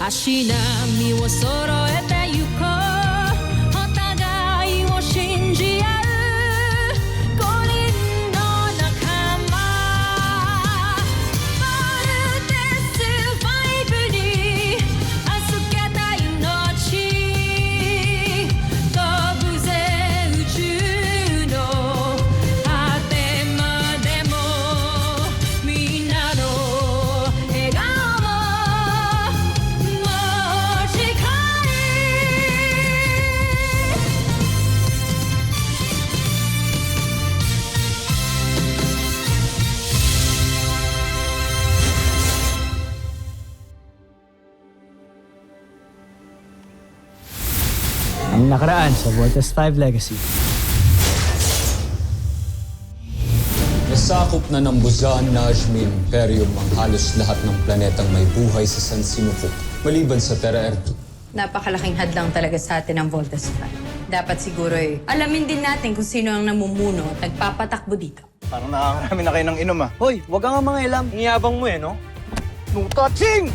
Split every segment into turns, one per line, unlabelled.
足並みを揃えてゆこうお互いを信じ合う5人の仲間まるでスファイブに預けた命飛ぶぜ宇宙の果てまでもみんなの笑顔
Ang nakaraan sa Voltes 5 Legacy.
Nasakop na ng Buzan, Najmin, Imperium ang halos lahat ng planetang may buhay sa San Sinuko, maliban sa Terra Erdo.
Napakalaking hadlang talaga sa atin ang Voltes 5. Dapat siguro alamin din natin kung sino ang namumuno at nagpapatakbo dito.
Parang nakakarami na kayo ng inom ah.
Hoy, wag ka nga mga ilam. Ngiyabang mo no?
No touching!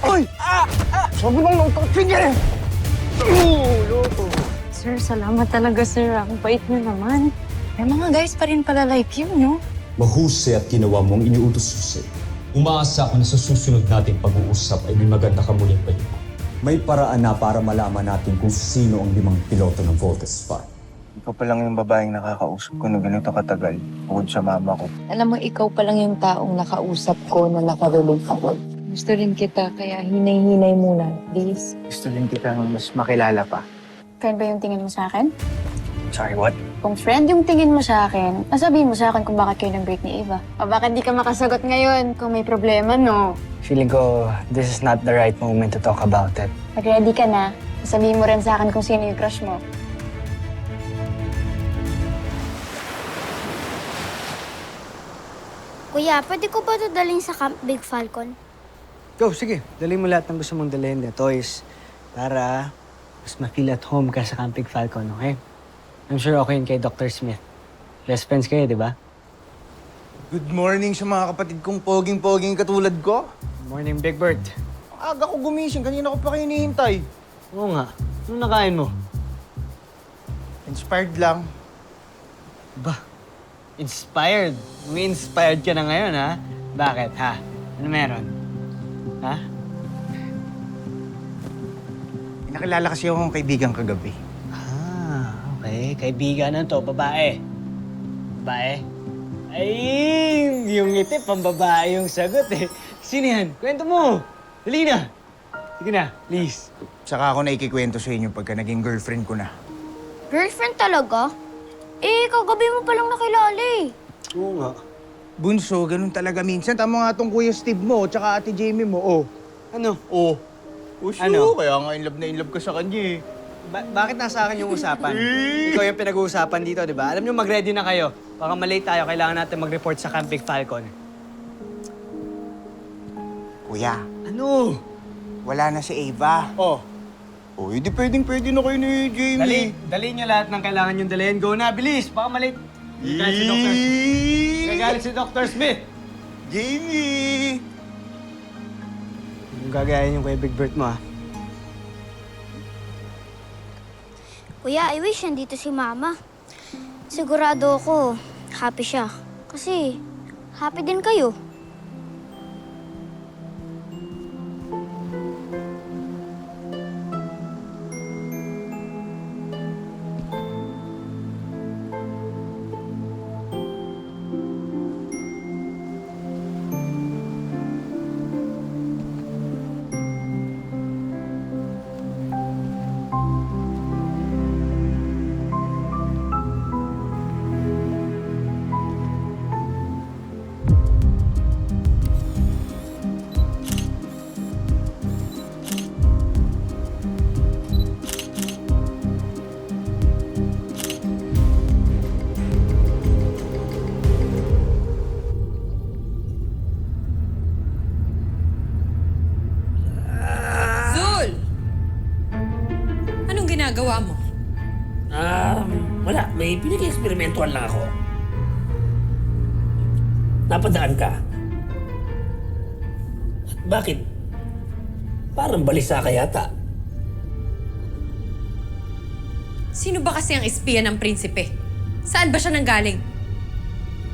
Oy! Sabi bang no touching eh! Loko.
Sir, salamat talaga, sir. Ang bait niyo naman. May mga guys pa rin pala like you, no?
Mahusay at ginawa mo ang iniutos ko sa'yo. Umaasa ako na sa susunod nating pag-uusap ay may maganda ka muling balita. May paraan na para malaman natin kung sino ang 5 piloto ng Voltes 5.
Ikaw pa lang yung babaeng nakakausap ko na ganito katagal. Bukod sa mama ko.
Alam mo, ikaw pa lang yung taong nakausap ko na nakarelate ako. Gusto rin kita, kaya hinay-hinay muna, please.
Gusto rin kita mas makilala pa.
Friend ba yung tingin mo sa akin?
Sorry, what?
Kung friend yung tingin mo sa akin, sabihin mo sa akin kung bakit kayo nag-break ni Eva. O bakit di ka makasagot ngayon kung may problema, no?
Feeling ko, this is not the right moment to talk about it.
Pag ready ka na, sabihin mo rin sa akin kung sino yung crush mo.
Kuya, pwede ko ba ito dalhin sa Camp Big Falcon?
Go, sige. Dali mo lahat ng gusto mong dalhin na toys para mas ma-feel at home ka sa Camping Falcon, okay? I'm sure okay yun kay Dr. Smith. Best friends kayo, di ba?
Good morning sa mga kapatid kong poging-poging katulad ko.
Morning, Big Bird.
Aga ko gumising. Kanina ko pa kayo hinihintay.
Oo nga. Ano nakain mo?
Inspired lang.
Ba? Inspired? May inspired ka na ngayon, ha? Bakit, ha? Ano meron? Ha?
Nakilala kasi akong kaibigan kagabi.
Ah, okay. Kaibigan na to, babae. Babae? Ay, yung ngiti, pambabae yung sagot eh. Sino yan? Kwento mo. Dali na. Sige na, please.
Saka ako na ikikwento sa inyo pagka naging girlfriend ko na.
Girlfriend talaga? Eh, kagabi mo palang nakilala eh.
Oo nga.
Bunso, ganun talaga minsan. Tama nga tong Kuya Steve mo, tsaka Ate Jamie mo, oh.
Ano?
Oh. Sure.
Ano?
Kaya nga in love ka sa kanya eh.
Bakit nasa akin yung usapan? Ikaw yung pinag-uusapan dito, di ba? Alam nyo, mag-ready na kayo. Baka malate tayo, kailangan natin mag-report sa Camp Big Falcon.
Kuya,
Ano?
wala na si Ava.
Oh,
Oh, hindi pwedeng-pwede na kayo ni Jamie.
dali nyo lahat ng kailangan yung dalhin. Go na, bilis! Baka malate. Gagalit si Dr. Gagalit si Dr. Smith.
Jamie!
Yung gagayahin yung kay Big Bird mo, ha?
Kuya, I wish nandito si Mama. Sigurado ako, happy siya. Kasi, happy din kayo.
ginagawa mo?
Wala. May pinag-eksperimentuhan lang ako. Napadaan ka. Bakit? Parang balisa ka yata.
Sino ba kasi ang espiya ng prinsipe? Saan ba siya nanggaling?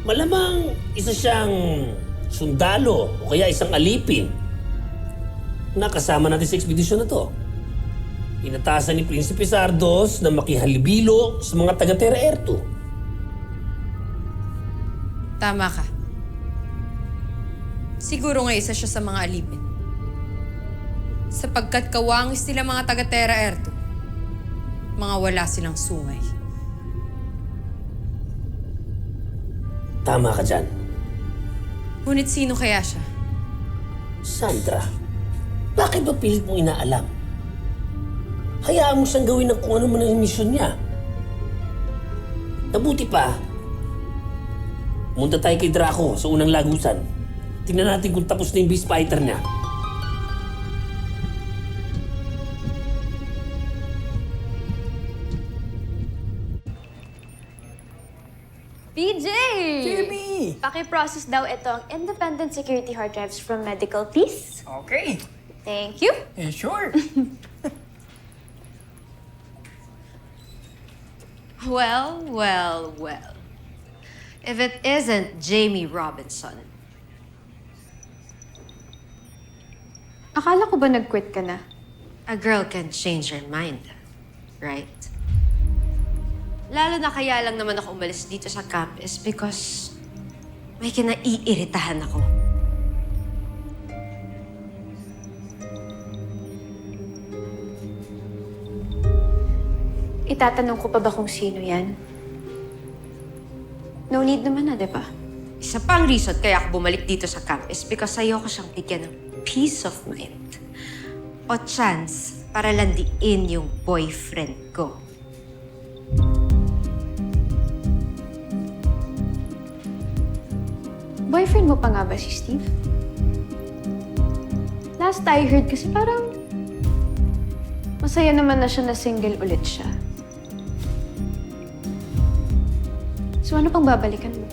Malamang isa siyang sundalo o kaya isang alipin. Nakasama natin sa ekspedisyon na to. Inatasan ni Prinsipe Sardos na makihalibilo sa mga taga-Terra Erto.
Tama ka. Siguro nga isa siya sa mga alipin. Sapagkat kawangis nila mga taga-Terra Erto, mga wala silang sungay.
Tama ka dyan.
Ngunit sino kaya siya?
Sandra, bakit ba pilit mong inaalam? Hayaan mo siyang gawin ng kung ano man ang misyon niya. Nabuti pa, munta tayo kay Draco sa unang lagusan. Tingnan natin kung tapos na yung beast fighter niya.
PJ! Jimmy! Paki-process daw ito ang independent security hard drives from medical, please.
Okay.
Thank you.
Sure.
Well, well, well. If it isn't Jamie Robinson.
Akala ko ba nag-quit ka na?
A girl can change her mind, right? Lalo na kaya lang naman ako umalis dito sa campus because may kinaiiritahan ako.
Itatanong ko pa ba kung sino yan? No need naman na, di ba?
Isa pang reason kaya ako bumalik dito sa campus because ayoko siyang bigyan ng peace of mind. O chance para landiin yung boyfriend ko.
Boyfriend mo pa nga ba si Steve? Last I heard kasi parang masaya naman na siya na single ulit siya. So ano pang babalikan mo?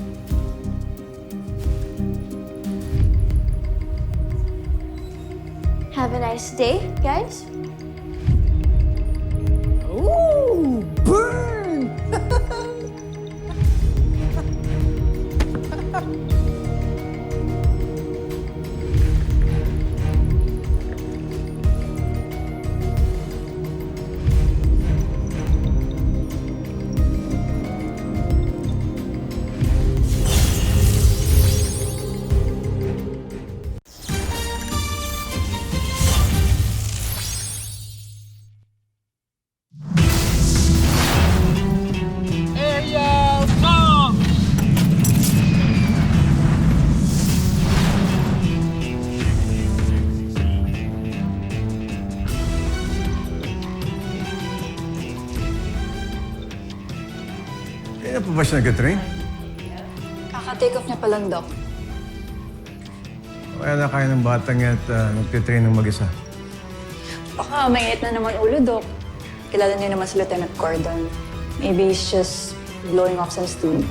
Have a nice day, guys.
Ooh, burn!
Kaya pa ba siya nag-train?
Kaka-take off niya pa lang, Doc.
Kaya na kaya ng batang yan at nagtitrain ng mag-isa.
Baka mainit na naman ulo, Doc. Kilala niyo naman si Lieutenant Cordon. Maybe he's just blowing off some steam.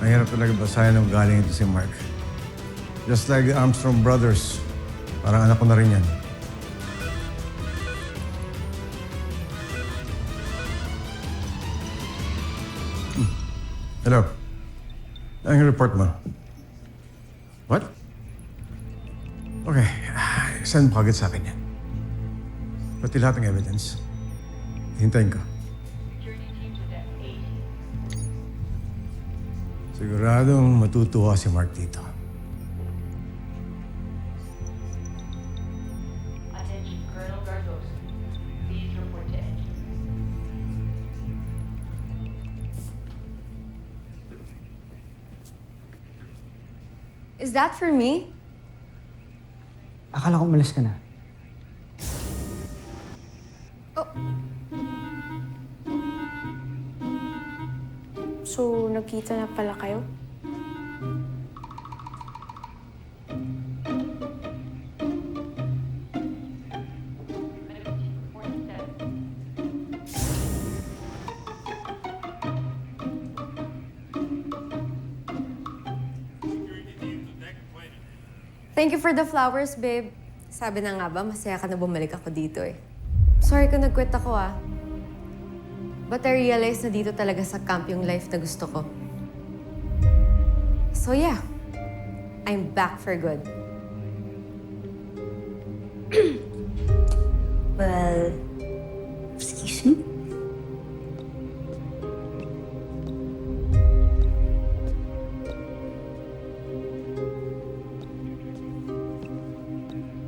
Mahirap talaga basahin ng galing ito si Mark. Just like the Armstrong brothers. Parang anak ko na rin yan. Hello. Ano yung report mo? What? Okay. Send mo agad sa akin yan. Pati lahat ng evidence. Hintayin ko. Siguradong matutuwa si Mark dito.
Is that for me?
Akala ko umalis ka na.
So, nagkita na pala kayo? Thank you for the flowers, babe.
Sabi na nga ba, masaya ka na bumalik ako dito eh. Sorry kung nag-quit ako ah. But I realized na dito talaga sa camp yung life na gusto ko. So yeah, I'm back for good.
Well, excuse me?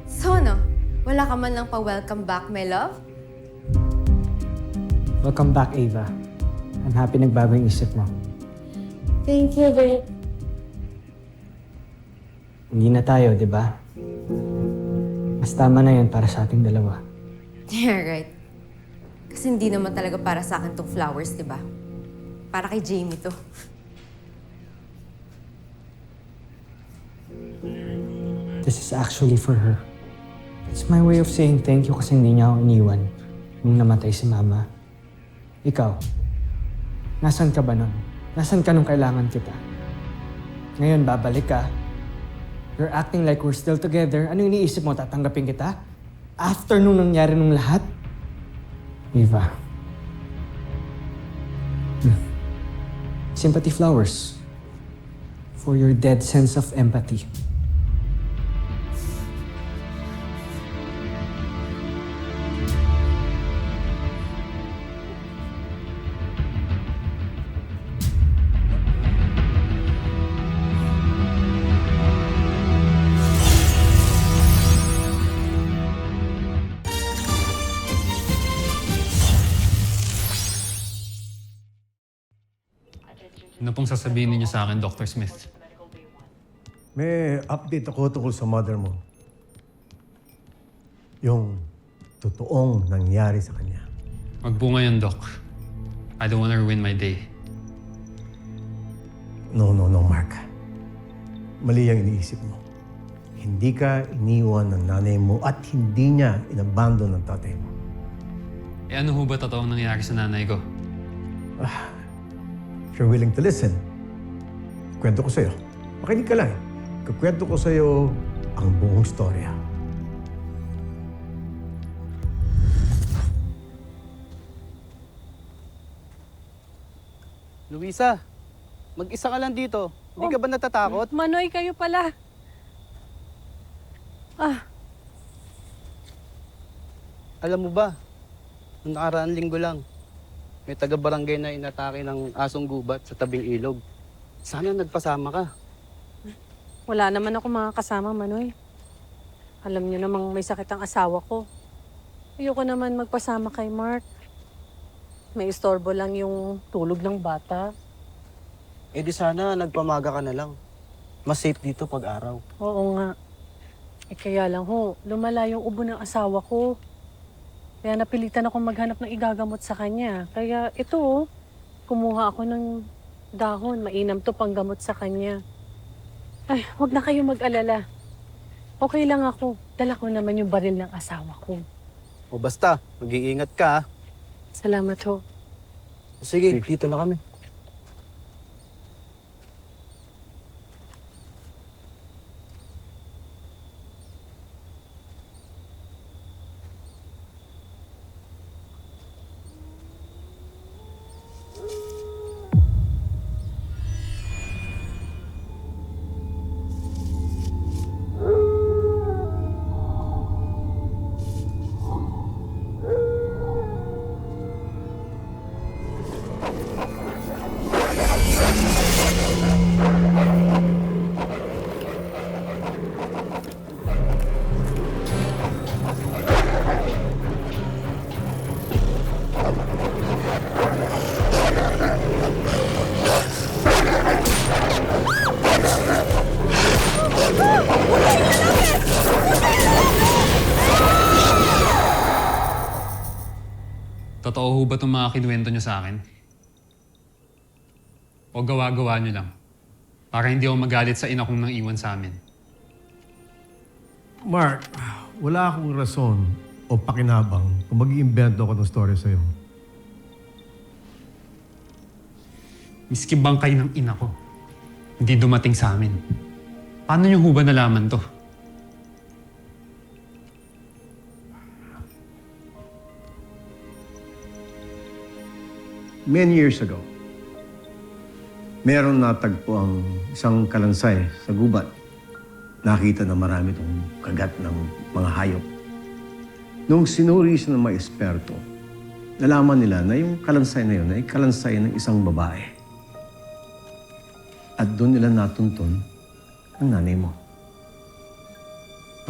So ano, wala ka man lang pa-welcome back, my love?
Welcome back, Ava. I'm happy nagbago yung isip mo.
Thank you, babe.
Hindi na tayo, di ba? Mas tama na yun para sa ating dalawa.
Yeah, right. Kasi hindi naman talaga para sa akin tong flowers, di ba? Para kay Jamie to.
This is actually for her. It's my way of saying thank you kasi hindi niya ako iniwan nung namatay si Mama. Ikaw, nasan ka ba nun? Nasan ka nung kailangan kita? Ngayon, babalik ka. You're acting like we're still together. Ano iniisip mo? Tatanggapin kita? After nung nangyari nung lahat? Eva. Sympathy flowers. For your dead sense of empathy.
Ano pong sasabihin niyo sa akin, Dr. Smith?
May update ako tungkol sa mother mo. Yung totoong nangyari sa kanya.
Magbunga yan, Doc. I don't wanna ruin my day.
No, Mark. Mali ang iniisip mo. Hindi ka iniwan ng nanay mo at hindi niya inabandon ng tatay mo.
Eh ano ho ba totoong nangyari sa nanay ko?
If you're willing to listen, kwento ko sa'yo. Makinig ka lang. Kukwento ko sa'yo ang buong storya.
Luisa, mag-isa ka lang dito. Hindi ka ba natatakot?
Manoy, kayo pala.
Alam mo ba, noong nakaraang linggo lang, may taga-barangay na inatake ng asong gubat sa tabing ilog. Sana nagpasama ka.
Wala naman ako mga kasama, Manoy. Alam niyo namang may sakit ang asawa ko. Ayoko naman magpasama kay Mark. May istorbo lang yung tulog ng bata.
Eh di sana nagpamaga ka na lang. Mas safe dito pag araw.
Oo nga. Eh kaya lang ho, lumala yung ubo ng asawa ko. Kaya napilitan akong maghanap ng igagamot sa kanya. Kaya ito, kumuha ako ng dahon. Mainam to panggamot sa kanya. Ay, wag na kayo mag-alala. Okay lang ako. Dala ko naman yung baril ng asawa ko.
O basta, mag-iingat ka.
Salamat ho.
Sige, dito na kami.
Totoo ho ba itong mga kinuwento niyo sa akin? O gawa-gawa niyo lang? Para hindi ako magalit sa ina kong nang iwan sa amin.
Mark, wala akong rason o pakinabang kung mag-iimbento ako ng story sa'yo.
Miski bangkay ng ina ko, hindi dumating sa amin. Paano niyo ho ba nalaman to?
many years ago, meron natagpo ang isang kalansay sa gubat. Nakita na marami itong kagat ng mga hayop. Nung sinuri siya ng mga eksperto, nalaman nila na yung kalansay na yun ay kalansay ng isang babae. At doon nila natuntun ang nanay mo.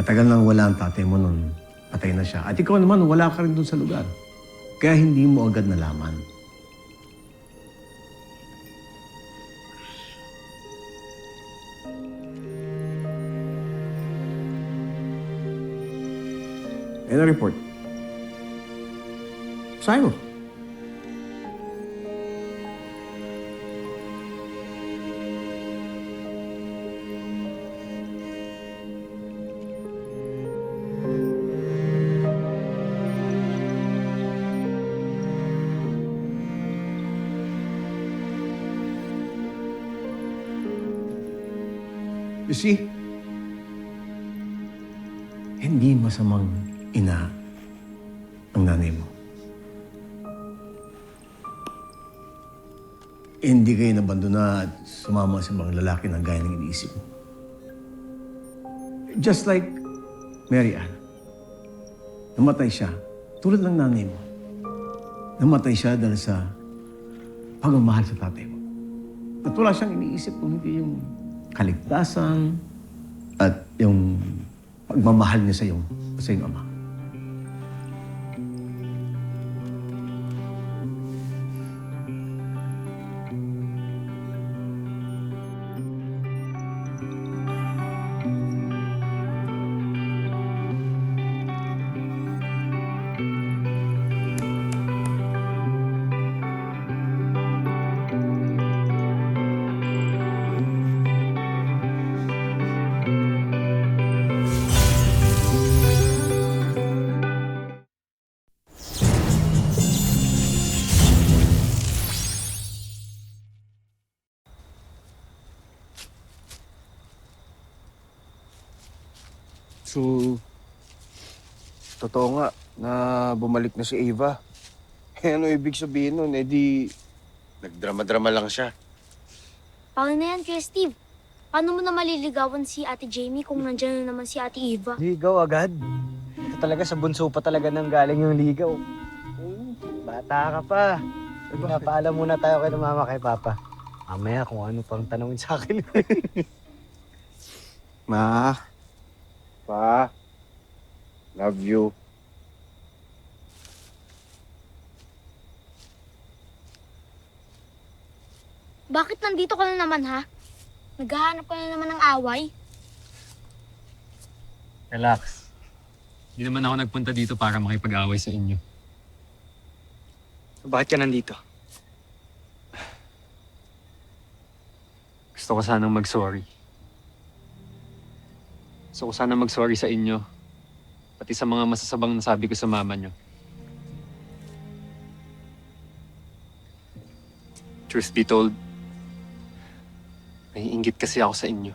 Matagal nang wala ang tatay mo noon. Patay na siya. At ikaw naman, wala ka rin doon sa lugar. Kaya hindi mo agad nalaman. Yan ang report. Basahin mo. You see, hindi masamang ina ang nanay mo. Hindi kayo nabandona at sumama sa ibang lalaki na gaya ng iniisip mo. Just like Mary Ann. Namatay siya tulad ng nanay mo. Namatay siya dahil sa pagmamahal sa tatay mo. At wala siyang iniisip kung hindi yung kaligtasan at yung pagmamahal niya sa iyong ama.
So, totoo nga na bumalik na si Ava. Ano ibig sabihin nun? Eh di, nagdrama-drama lang siya.
Paano na yan, Kuya Steve? Paano mo na maliligawan si Ate Jamie kung nandiyan na naman si Ate Eva?
Ligaw agad. Ito talaga sa bunso pa talaga nang galing yung ligaw. Bata ka pa. Pinapaalam muna tayo kay mama kay papa. Mamaya kung ano pang tanongin sa akin.
Ma, Pa, love you.
Bakit nandito ka na naman, ha? Naghahanap ka na naman ng away?
Relax. Hindi naman ako nagpunta dito para makipag-away sa inyo.
Bakit ka nandito?
Gusto ko sanang mag-sorry. Gusto ko sanang mag-sorry sa inyo. Pati sa mga masasabang nasabi ko sa mama nyo. Truth be told, naiinggit kasi ako sa inyo.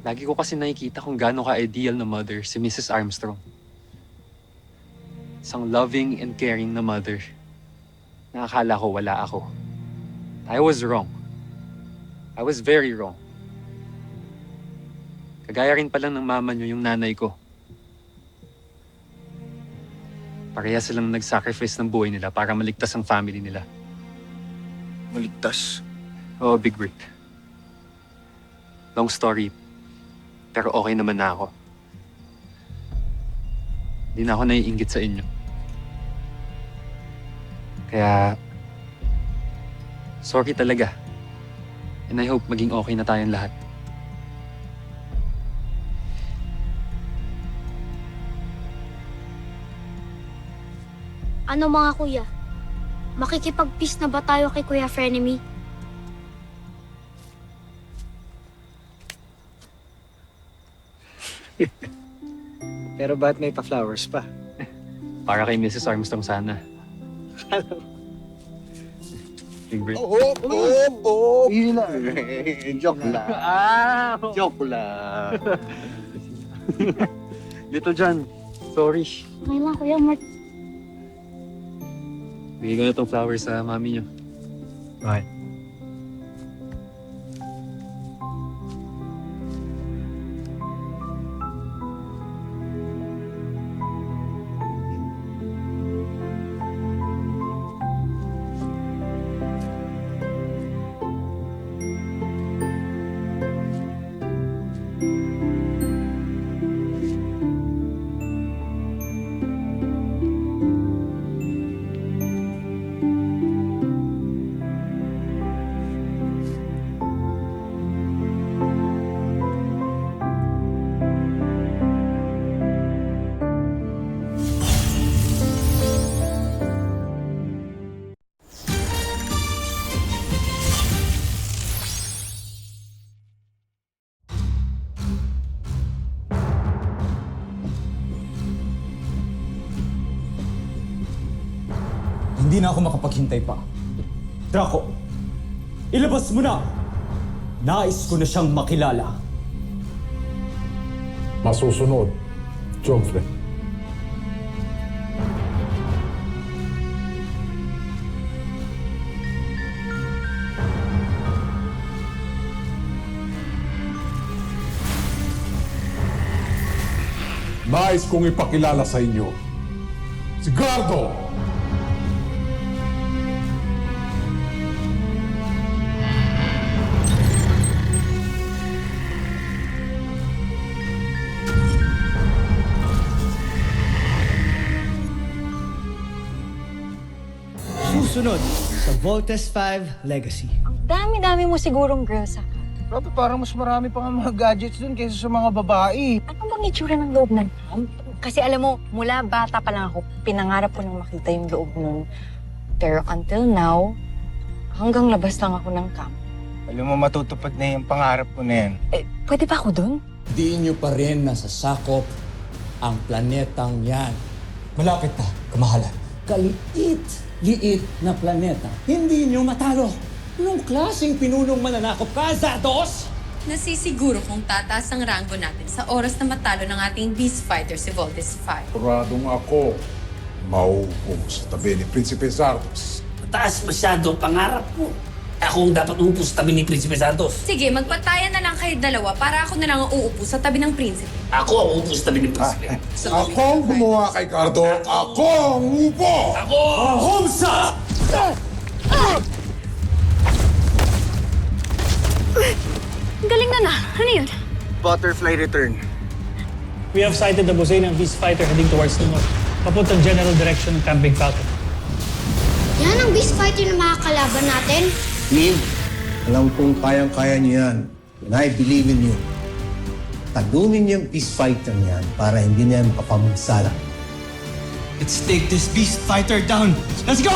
Lagi ko kasi nakikita kung gaano ka-ideal na mother si Mrs. Armstrong. Isang loving and caring na mother. Nakakala ko wala ako. I was wrong. I was very wrong. Kagaya rin pala ng mama nyo yung nanay ko. Pareha silang nag-sacrifice ng buhay nila para maligtas ang family nila.
Maligtas?
Oo, Big Brick. Long story, pero okay naman na ako. Hindi na ako naiinggit sa inyo. Kaya, sorry talaga. And I hope maging okay na tayong lahat.
Ano mga kuya? Makikipag-peace na ba tayo kay Kuya Frenemy?
Pero ba't may pa-flowers pa?
Para kay Mrs. Armstrong sana. Big Brick.
Yun lang. Joke lang. Joke lang.
Little John, sorry.
Okay lang, Kuya Mark.
Bigay ko na itong flowers sa mami niyo. Bakit?
Hindi na ako makapaghintay pa. Draco, ilabas mo na! Nais ko na siyang makilala.
Masusunod, Joffrey. Nais kong ipakilala sa inyo si Gardo!
Susunod sa Voltes 5 Legacy.
Dami-dami mo sigurong girls sa ka.
Grabe, parang mas marami pa nga mga gadgets dun kaysa sa mga babae.
Ano bang itsura ng loob ng camp? Kasi alam mo, mula bata pa lang ako, pinangarap ko nang makita yung loob nun. Pero until now, hanggang labas lang ako ng camp.
Alam mo, matutupad na yung pangarap ko na yan.
Pwede ba ako dun?
Di nyo pa rin nasasakop ang planetang yan.
Malapit na, kamahalan.
Liit na planeta. Hindi nyo matalo. Anong klaseng pinunong mananakop ka, Zados?
Nasisiguro kung tataas ang rango natin sa oras na matalo ng ating beast fighter si Voltes 5.
Puradong ako, mauupo sa tabi ni Prinsipe Zardos.
Mataas masyado ang pangarap mo. Ako ang dapat uupo sa tabi ni Prinsipe Santos.
Sige, magpatayan na lang kayo dalawa para ako na lang ang uupo sa tabi ng prinsipe.
Ako ang uupo sa tabi ni Prinsipe.
Ako ang gumawa kay Gardo. Ako ang upo!
Ako!
Homsa!
Galing na. Ano yun?
Butterfly return.
We have sighted the Bosay ng Beast Fighter heading towards the north, papuntang general direction ng Camp Big Falcon.
Yan ang beast fighter na makakalaban natin.
Team, alam kong kayang-kaya niyo yan. And I believe in you. Talunin niyo yung beast fighter niyan para hindi niya makapamugsala.
Let's take this beast fighter down. Let's go!